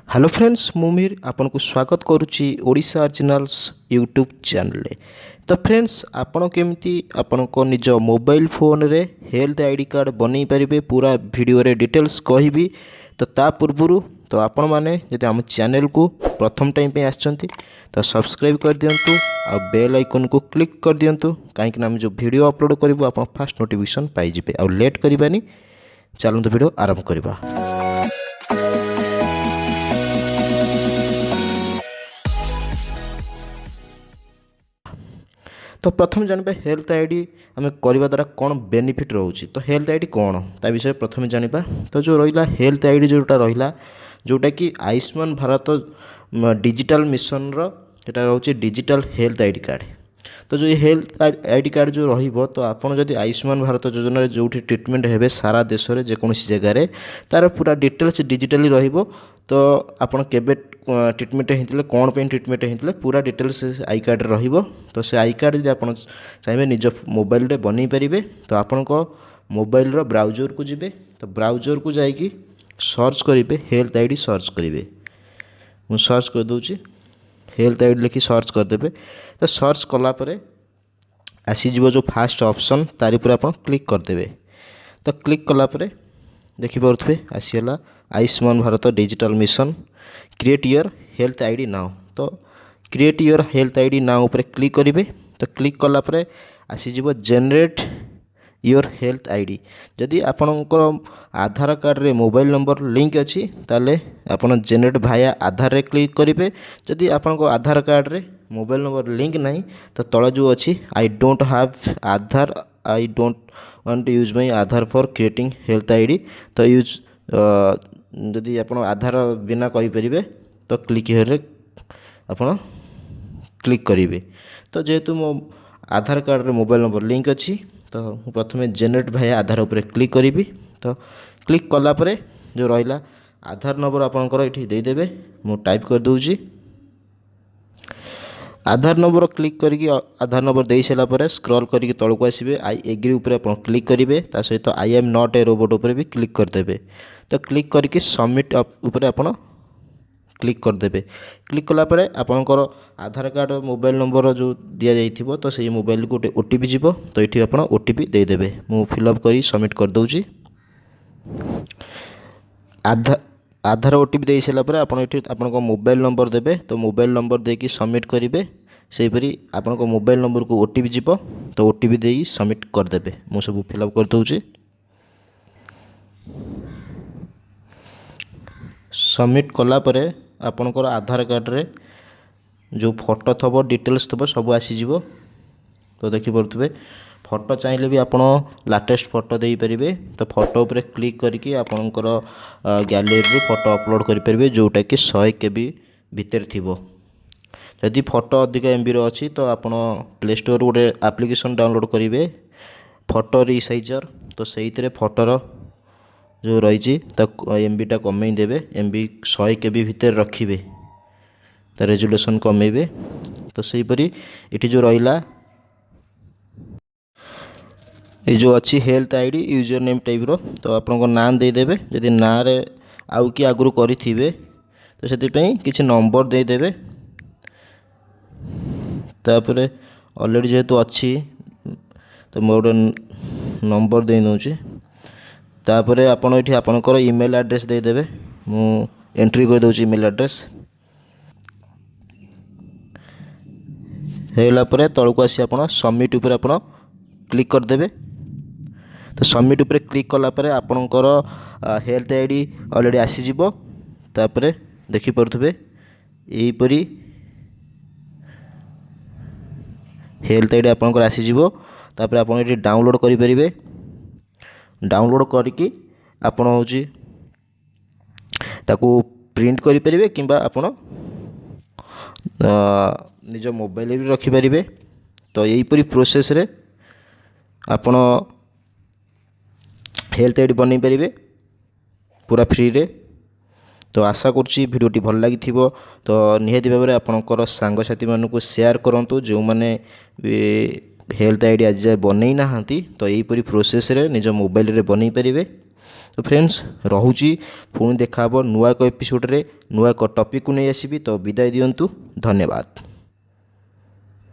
Hello friends मुमीर आपन को स्वागत करुच्ची ओडिशा ओरिजिनल्स यूट्यूब चैनल। तो फ्रेंड्स आपन केमती आपन को निज मोबाइल फोन रे हेल्थ आईडी कार्ड बनै पारिबे पूरा वीडियो रे डिटेल्स कहबी। तो ता पूर्व तो आपण माने यदि आम चैनल को प्रथम टाइम पे आछंती तो सब्सक्राइब कर दियंतु आ बेल आइकन को क्लिक कर दियंतु काहेकि हम जो वीडियो अपलोड करिवो आपन फास्ट नोटिफिकेशन पाई जिवे। आ लेट करिबानी चलंतु वीडियो आरंभ करबा। तो प्रथम जानबे हेल्थ आईडी आम करने द्वारा कौन बेनिफिट रोचे। तो हेल्थ आईडी कौन ता विषय प्रथम जानिबा। तो जो रहा हेल्थ आईडी जोटा रहा जोटा कि आयुष्मान भारत डिजिटल मिशन रा रोचे डिजिटल हेल्थ आईडी कार्ड। तो जो हेल्थ आईडी कार्ड जो रहिबो तो आपन जदि आयुष्मान भारत योजना जो ट्रिटमेंट हेबे सारा देश रे जेकोसी जगह तार पूरा डिटेल्स डिजिटली रहिबो। तो आपन केबे ट्रिटमेंट होते कौन पे ट्रिटमेंट होते पूरा डिटेल्स आई कार्ड रहिबो। तो से आई कार्ड यदि आपन चाहिए निज मोबाइल रे बनै पारिबे तो आपन को मोबाइल रो ब्राउजर को जिबे। तो ब्राउजर को जाइकी सर्च करिवे हेल्थ आईडी सर्च करिवे। मु सर्च कर दूची हेल्थ आईडी लिखि सर्च करदेवे। तो सर्च कला परे आसीजिवो जो फास्ट ऑप्शन तारि पर आपन क्लिक करदेवे। तो क्लिक कला परे देखि पारुथबे आसीगला Ayushman Bharat digital mission create your health ID now. तो create your health ID now पर क्लिक करिवे। तो क्लिक कला परे आसीजिवो जनरेट योर हेल्थ आईडी। जदि आपणकर आधार कार्ड रे मोबाइल नंबर लिंक अच्छी ताले आपन जनरेट भाया आधार रे क्लिक करिवे। जदि आपनको आधार कार्ड रे मोबाइल नंबर लिंक नहीं तो तळ जो अच्छी I don't have Aadhaar I don't want to use my Aadhaar for creating health ID. तो यूज जदि आप आधार बिना करें तो क्लिक हियर आपड़ क्लिक करेंगे। तो जेहेतु मो आधार कार्ड रे मोबाइल नंबर लिंक अच्छी तो प्रथम जनरेट भाई आधार उपर क्लिक करी। तो क्लिक कला परे जो रहा आधार नंबर आपंकर ये देदेवे। मु टाइप कर दूची आधार नंबर क्लिक करके आधार नंबर दे सारापर स्क्रॉल करके तौक आसवे आई एग्री उपर आप क्लिक करेंगे। ता सहित I am not a robot उपर भी क्लिक करदेवे। तो क्लिक करके सबमिट उपर आप क्लिक करदेवे। क्लिक कलापर आपंकर आधार कार्ड मोबाइल नंबर जो दि जाइथिबो तो सही मोबाइल को गोटे ओटीपी जीवो। तो ये आप ओटीपी देदेवे। मु फिलअप कर सबमिट कर दूची। आधार ओटीपी दे सारापर आपन मोबाइल नंबर देवे। तो मोबाइल नंबर देकी सबमिट करेंगे। सेहीपरि आपन मोबाइल नंबर को ओटीपी जीवो। तो ओटीपी दे सबमिट करदेवे। मु सब फिलअप कर दूची। सबमिट कला परे आपनकर आधार कार्ड रे जो फोटो थबो डिटेल्स थबो सब आसीजिवो। तो देखि पड़थबे फोटो चाहिए भी आप लाटेस्ट फोटो दे पारे। तो फोटो उपर क्लिक करके आपनकर गैलरी फोटो अपलोड करेंगे जोटा कि 100 KB भितर थिबो। यदि फोटो अधिक MB रो अछि तो आप प्ले स्टोर गोटे एप्लिकेशन डाउनलोड करेंगे फोटो रिसाइजर। तो से फोटोर जो रही तो MB टा कमे देवे। MB 100 KB भितर रखिए तो रेजुलेशन कमेबे। तो सेहीपरि ये जो रहा ये जो अच्छी health ID user name type रो तो आपन को नाम देदेवे। जदि ना रे आउ कि आगु करिथिबे तो से किसी नंबर देदेवे। तापर ऑलरेडी जेहेतु अच्छी तो मोर नंबर दे दूची। तापर आपन ये आपनकर ईमेल एड्रेस देदेवे। मु एंट्री कर दूची ईमेल एड्रेस हेला परे तळको आसी आपन सबमिट उपर आपन क्लिक करदेवे। तो सबमिट उपर क्लिक कला परे आपनकर हेल्थ आईडी ऑलरेडी आसीजिवो। तापर देखि पड़थबे एहीपरि हेल्थ आईडी आपनकर आसीजिवो। तापर आपन ये डाउनलोड करि परिबे। डाउनलोड करके आपन होची ताको प्रिंट करि परिबे किंबा आपन निज मोबाइल भी रखि परिबे। तो यहीपरि प्रोसेस रे आपन हेल्थ आईडी बनै पारिबे पूरा फ्री रे। तो आशा करछि वीडियोटी भल लगी तो निहाती भाव में आपणकर सांगसाथी मानू शेयर करूँ जो मैंने हेल्थ आईडी आज जाए बनै ना। तो यहीपरि प्रोसेस रे निज मोबाइल रे बनै पारिबे। तो फ्रेंड्स रहुची पुणी देखा नुआ एक एपिसोड रे नुआ एक टॉपिक को नहीं आसीबी। तो विदाय दियंतु, धन्यवाद।